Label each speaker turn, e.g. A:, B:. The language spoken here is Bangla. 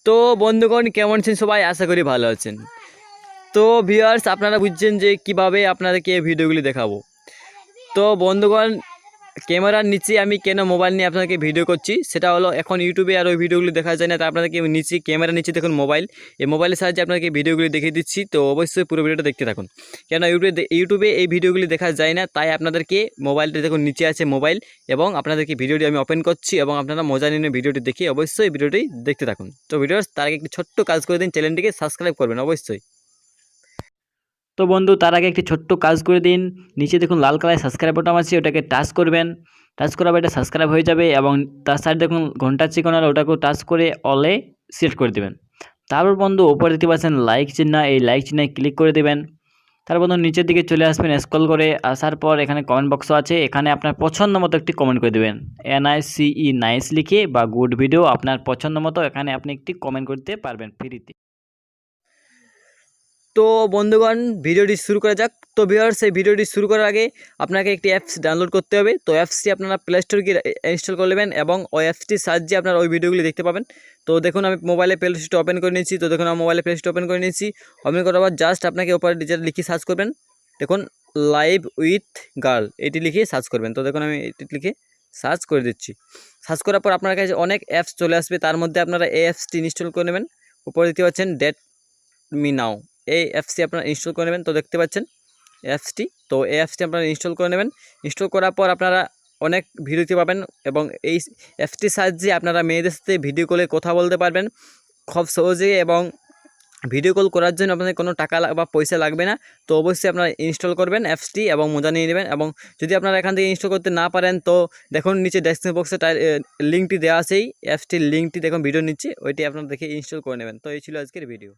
A: তো বন্ধুগণ কেমন আছেন সবাই? আশা করি ভালো আছেন। তো ভিউয়ার্স আপনারা বুঝছেন যে কিভাবে আপনাদেরকে এই ভিডিওগুলি দেখাবো। তো বন্ধুগণ ক্যামেরার নিচে আমি কেন মোবাইল নিয়ে আপনাদেরকে ভিডিও করছি সেটা হলো এখন ইউটিউবে আর ওই ভিডিওগুলি দেখা যায় না, তাই আপনাদেরকে নিচে ক্যামেরার নিচে দেখুন মোবাইল, এই মোবাইলের সাহায্যে আপনাদেরকে ভিডিওগুলি দেখিয়ে দিচ্ছি। তো অবশ্যই পুরো ভিডিওটা দেখতে থাকুন, কেন ইউটিউবে এই ভিডিওগুলি দেখা যায় না, তাই আপনাদেরকে মোবাইলটা দেখুন নিচে আছে মোবাইল, এবং আপনাদেরকে ভিডিওটি আমি ওপেন করছি এবং আপনারা মজা নিয়ে ভিডিওটি দেখে অবশ্যই ভিডিওটি দেখতে থাকুন। তো ভিডিওর তার আগে একটি ছোট্ট কাজ করে দিন, চ্যানেলটিকে সাবস্ক্রাইব করবেন অবশ্যই। তো বন্ধু তার আগে একটি ছোট্ট কাজ করে দিন, নিচে দেখুন লাল কালার সাবস্ক্রাইব বাটন আছে, ওটাকে টাচ করবেন। টাচ করার পর এটা সাবস্ক্রাইব হয়ে যাবে এবং তার সাইডে দেখুন ঘন্টার চিকন আর ওটাকেও টাচ করে অলে সিলেক্ট করে দেবেন। তারপর বন্ধু উপরে দেখতে পাচ্ছেন লাইক চিহ্ন, এই লাইক চিহ্নে ক্লিক করে দেবেন। তারপর বন্ধু নিচের দিকে চলে আসবেন, স্ক্রল করে আসার পর এখানে কমেন্ট বক্স আছে, এখানে আপনার পছন্দ মতো একটি কমেন্ট করে দেবেন। NICE নাইস লিখে বা গুড ভিডিও আপনার পছন্দ মতো এখানে আপনি একটি কমেন্ট করতে পারবেন ফ্রিতে। তো বন্ধুগণ ভিডিওটি শুরু করা যাক। তো ভিউয়ার্স এই ভিডিওটি শুরু করার আগে আপনাকে একটি অ্যাপস ডাউনলোড করতে হবে। তো অ্যাপসটি আপনারা প্লে স্টোর গিয়ে ইনস্টল করে নেবেন এবং ওই অ্যাপসটির সাহায্যে আপনারা ওই ভিডিওগুলি দেখতে পাবেন। তো দেখুন আমি মোবাইলে প্লে স্টোর ওপেন করে নিয়েছি। তো দেখুন আমি মোবাইলে প্লে স্টোর ওপেন করে নিয়েছি। ওপেন করার পর জাস্ট আপনাকে ওপরে যেটা লিখে সার্চ করবেন, দেখুন লাইভ উইথ গার্ল এটি লিখে সার্চ করবেন। তো দেখুন আমি এটি লিখে সার্চ করে দিচ্ছি। সার্চ করার পর আপনার কাছে অনেক অ্যাপস চলে আসবে, তার মধ্যে আপনারা এই অ্যাপসটি ইনস্টল করে নেবেন। উপরে দেখতে পাচ্ছেন ডেট মি নাও, এই অ্যাপসটি আপনারা ইনস্টল করে নেবেন। তো দেখতে পাচ্ছেন অ্যাপসটি, তো এই অ্যাপসটি আপনারা ইনস্টল করে নেবেন। ইনস্টল করার পর আপনারা অনেক ভিডিও দেখতে পাবেন এবং এই অ্যাপসটির সাহায্যে আপনারা মেয়েদের সাথে ভিডিও কলে কথা বলতে পারবেন খুব সহজে, এবং ভিডিও কল করার জন্য আপনাদের কোনো টাকা বা পয়সা লাগবে না। তো অবশ্যই আপনারা ইনস্টল করবেন অ্যাপসটি এবং মজা নিয়ে নেবেন। এবং যদি আপনারা এখান থেকে ইনস্টল করতে না পারেন তো দেখুন নিচে ডেসক্রিপশন বক্সে লিঙ্কটি দেওয়া আছেই, অ্যাপসটির লিঙ্কটি দেখুন ভিডিও নিচে, ওইটি আপনারা দেখে ইনস্টল করে নেবেন। তো এই ছিল আজকের ভিডিও।